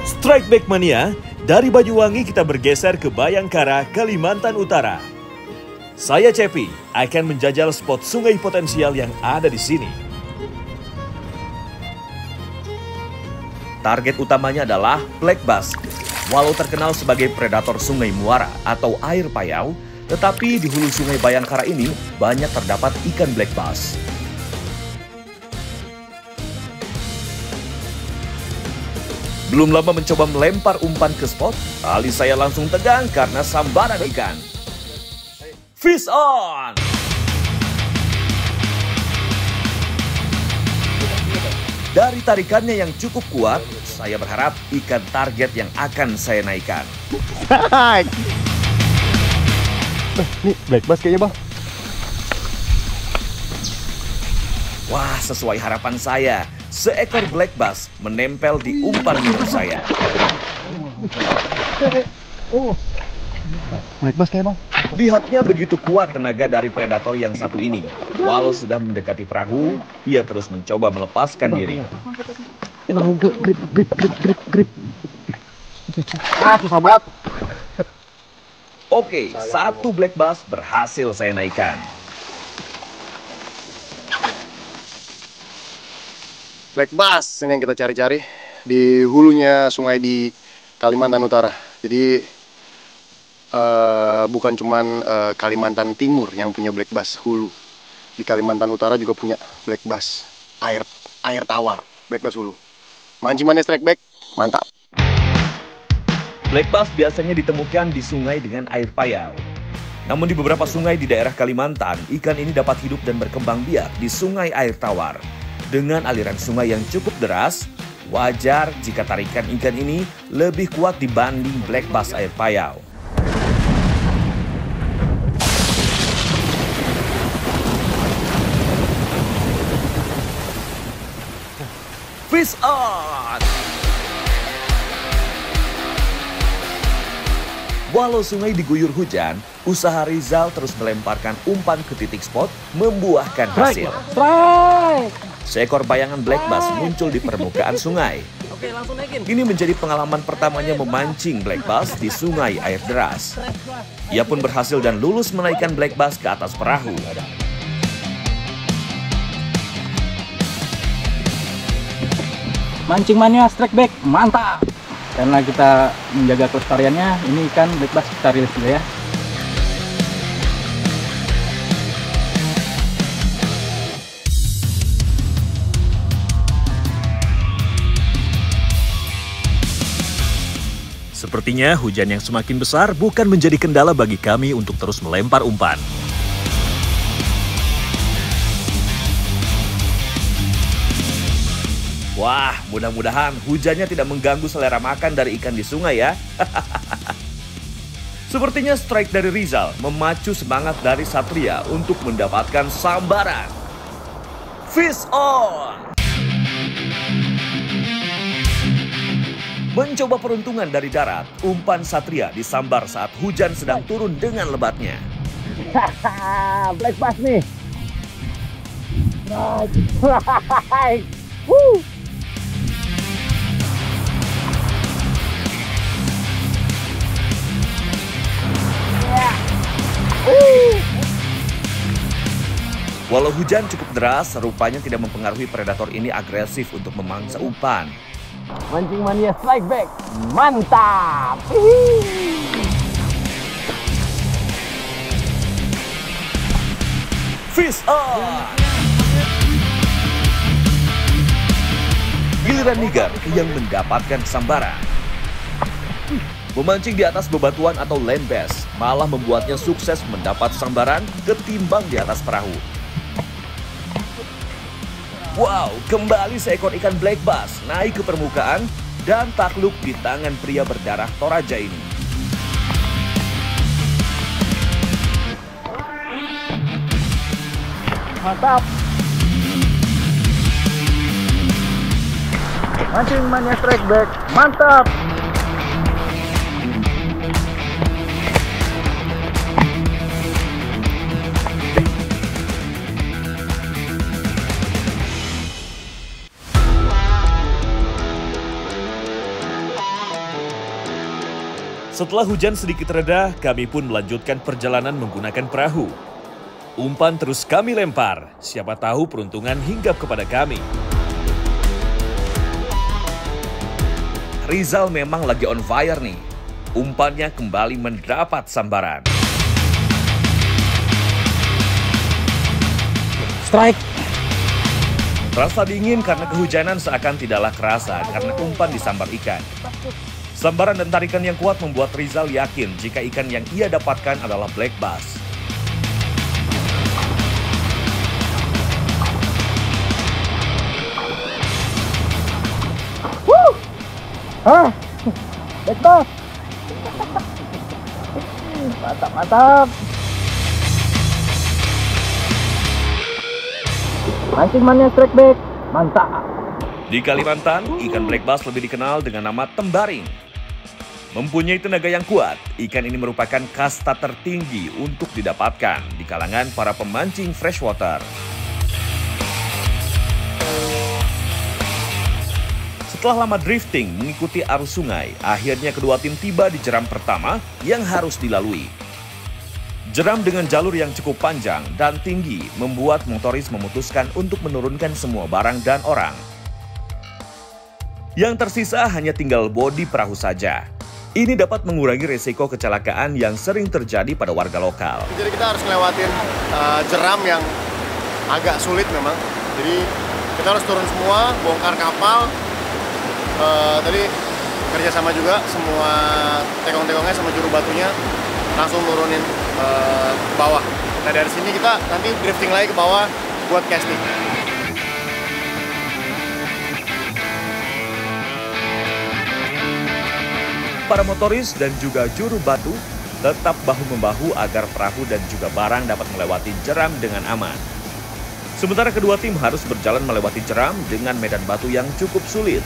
Strike Back Mania, dari Banyuwangi kita bergeser ke Bayangkara, Kalimantan Utara. Saya Cepi akan menjajal spot sungai potensial yang ada di sini. Target utamanya adalah black bass. Walau terkenal sebagai predator sungai muara atau air payau, tetapi di hulu sungai Bayangkara ini banyak terdapat ikan black bass. Belum lama mencoba melempar umpan ke spot, alis saya langsung tegang karena sambaran ikan. Fish on! Dari tarikannya yang cukup kuat, saya berharap ikan target yang akan saya naikkan. Nih, black bass kayaknya, Bang. Wah, sesuai harapan saya. Seekor black bass menempel di umpan minum saya. Oh, black bass kayaknya, Bang. Lihatnya begitu kuat tenaga dari predator yang satu ini. Walau sudah mendekati perahu, ia terus mencoba melepaskan diri. Grip. Ah, susah banget. Oke, satu black bass berhasil saya naikkan. Black bass ini yang kita cari-cari di hulunya sungai di Kalimantan Utara. Jadi bukan cuman Kalimantan Timur yang punya black bass hulu. Di Kalimantan Utara juga punya black bass air tawar, black bass hulu. Mancing Mania Strike Back, mantap. Black bass biasanya ditemukan di sungai dengan air payau. Namun di beberapa sungai di daerah Kalimantan, ikan ini dapat hidup dan berkembang biak di sungai air tawar. Dengan aliran sungai yang cukup deras, wajar jika tarikan ikan ini lebih kuat dibanding black bass air payau. Fish on! Walau sungai diguyur hujan, usaha Rizal terus melemparkan umpan ke titik spot membuahkan hasil. Strike! Seekor bayangan black bass muncul di permukaan sungai. Oke, langsung naikin. Ini menjadi pengalaman pertamanya memancing black bass di sungai air deras. Ia pun berhasil dan lulus menaikkan black bass ke atas perahu. Mancing Mania Strike Back, mantap. Karena kita menjaga kelestariannya, ini ikan black bass kita rilis dulu ya. Sepertinya hujan yang semakin besar bukan menjadi kendala bagi kami untuk terus melempar umpan. Wah, mudah-mudahan hujannya tidak mengganggu selera makan dari ikan di sungai ya. Sepertinya strike dari Rizal memacu semangat dari Satria untuk mendapatkan sambaran. Fish on! Mencoba peruntungan dari darat, umpan Satria disambar saat hujan sedang turun dengan lebatnya. Black bass nih. Walau hujan cukup deras, rupanya tidak mempengaruhi predator ini agresif untuk memangsa umpan. Mancing Mania Strike Back, mantap. Fish on! Giliran Nigar yang mendapatkan sambaran. Memancing di atas bebatuan atau land bass malah membuatnya sukses mendapat sambaran ketimbang di atas perahu. Wow, kembali seekor ikan black bass naik ke permukaan dan takluk di tangan pria berdarah Toraja ini. Mantap. Mancing Mania Strike Back, mantap. Setelah hujan sedikit reda, kami pun melanjutkan perjalanan menggunakan perahu. Umpan terus kami lempar, siapa tahu peruntungan hinggap kepada kami. Rizal memang lagi on fire nih. Umpannya kembali mendapat sambaran. Strike. Rasa dingin karena kehujanan seakan tidaklah kerasa karena umpan disambar ikan. Sambaran dan tarikan yang kuat membuat Rizal yakin jika ikan yang ia dapatkan adalah black bass. Black bass. Mantap. Mancing mania strike back. Mantap. Di Kalimantan, ikan black bass lebih dikenal dengan nama tembaring. Mempunyai tenaga yang kuat, ikan ini merupakan kasta tertinggi untuk didapatkan di kalangan para pemancing freshwater. Setelah lama drifting mengikuti arus sungai, akhirnya kedua tim tiba di jeram pertama yang harus dilalui. Jeram dengan jalur yang cukup panjang dan tinggi membuat motoris memutuskan untuk menurunkan semua barang dan orang. Yang tersisa hanya tinggal bodi perahu saja. Ini dapat mengurangi resiko kecelakaan yang sering terjadi pada warga lokal. Jadi kita harus ngelewatin jeram yang agak sulit memang. Jadi kita harus turun semua, bongkar kapal. Tadi kerjasama juga semua tekong-tekongnya sama juru batunya langsung nurunin ke bawah. Nah dari sini kita nanti drifting lagi ke bawah buat casting. Para motoris dan juga juru batu tetap bahu-membahu agar perahu dan juga barang dapat melewati jeram dengan aman. Sementara kedua tim harus berjalan melewati jeram dengan medan batu yang cukup sulit.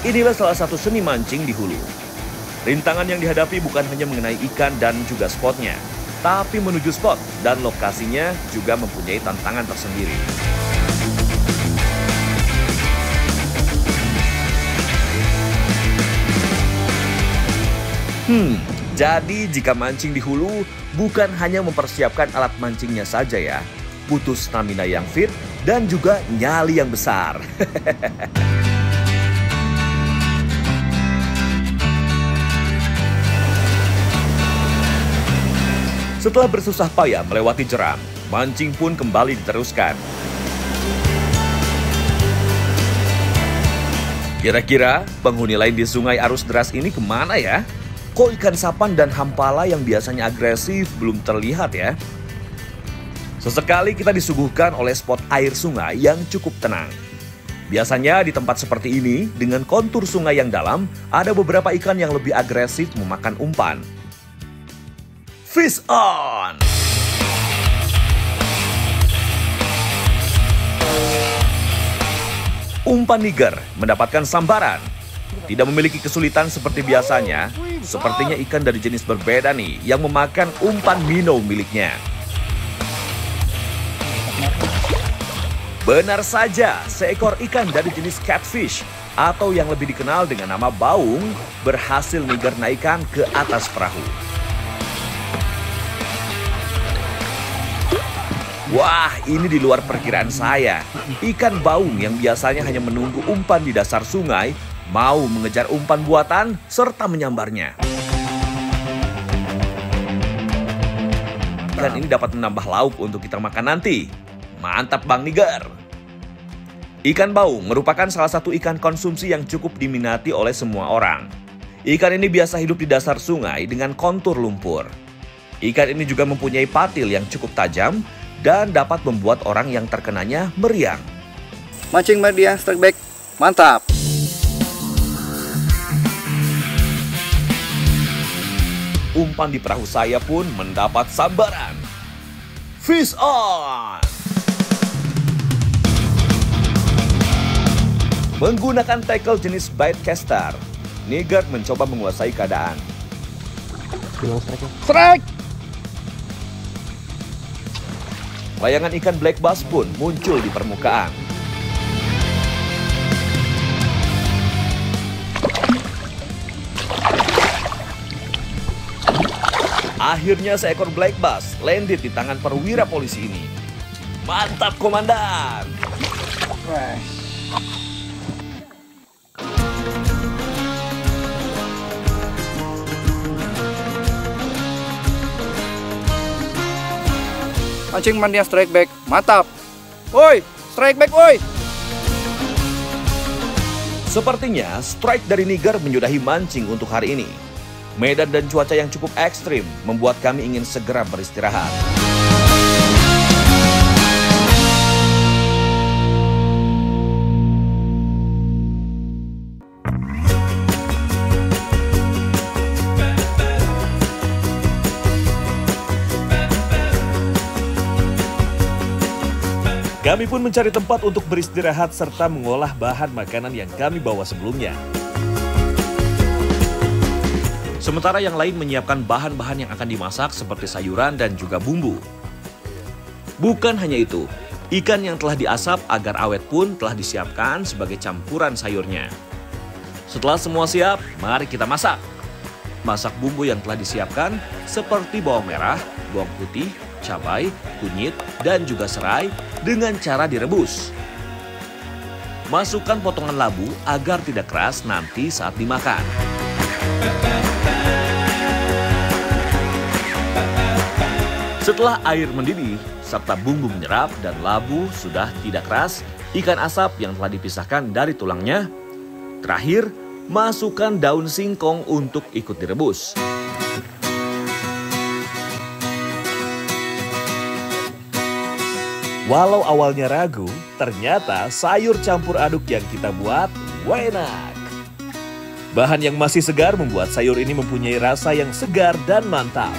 Inilah salah satu seni mancing di hulu. Rintangan yang dihadapi bukan hanya mengenai ikan dan juga spotnya, tapi menuju spot dan lokasinya juga mempunyai tantangan tersendiri. Jadi jika mancing di hulu bukan hanya mempersiapkan alat mancingnya saja ya, butuh stamina yang fit dan juga nyali yang besar. Setelah bersusah payah melewati jeram, mancing pun kembali diteruskan. Kira-kira penghuni lain di sungai arus deras ini kemana ya? Kok ikan sapan dan hampala yang biasanya agresif belum terlihat ya? Sesekali kita disuguhkan oleh spot air sungai yang cukup tenang. Biasanya di tempat seperti ini, dengan kontur sungai yang dalam, ada beberapa ikan yang lebih agresif memakan umpan. Fish on! Umpan Niger mendapatkan sambaran. Tidak memiliki kesulitan seperti biasanya, sepertinya ikan dari jenis berbeda nih yang memakan umpan minnow miliknya. Benar saja, seekor ikan dari jenis catfish atau yang lebih dikenal dengan nama baung berhasil Niger naikkan ke atas perahu. Wah, ini di luar perkiraan saya. Ikan baung yang biasanya hanya menunggu umpan di dasar sungai mau mengejar umpan buatan serta menyambarnya. Ikan ini dapat menambah lauk untuk kita makan nanti. Mantap Bang Niger. Ikan baung merupakan salah satu ikan konsumsi yang cukup diminati oleh semua orang. Ikan ini biasa hidup di dasar sungai dengan kontur lumpur. Ikan ini juga mempunyai patil yang cukup tajam dan dapat membuat orang yang terkenanya meriang. Mancing media strike back, mantap. Umpan di perahu saya pun mendapat sambaran. Fish on! Menggunakan tackle jenis baitcaster, Niger mencoba menguasai keadaan. Strike! Layangan ikan black bass pun muncul di permukaan. Akhirnya seekor black bass landed di tangan perwira polisi ini. Mantap, Komandan! Mancing Mardian strike back, mantap. Woi, strike back woi. Sepertinya strike dari Niger menyudahi mancing untuk hari ini. Medan dan cuaca yang cukup ekstrim membuat kami ingin segera beristirahat. Kami pun mencari tempat untuk beristirahat serta mengolah bahan makanan yang kami bawa sebelumnya. Sementara yang lain menyiapkan bahan-bahan yang akan dimasak seperti sayuran dan juga bumbu. Bukan hanya itu, ikan yang telah diasap agar awet pun telah disiapkan sebagai campuran sayurnya. Setelah semua siap, mari kita masak. Masak bumbu yang telah disiapkan seperti bawang merah, bawang putih, cabai, kunyit, dan juga serai dengan cara direbus. Masukkan potongan labu agar tidak keras nanti saat dimakan. Setelah air mendidih serta bumbu menyerap dan labu sudah tidak keras, ikan asap yang telah dipisahkan dari tulangnya. Terakhir, masukkan daun singkong untuk ikut direbus. Walau awalnya ragu, ternyata sayur campur aduk yang kita buat enak. Bahan yang masih segar membuat sayur ini mempunyai rasa yang segar dan mantap.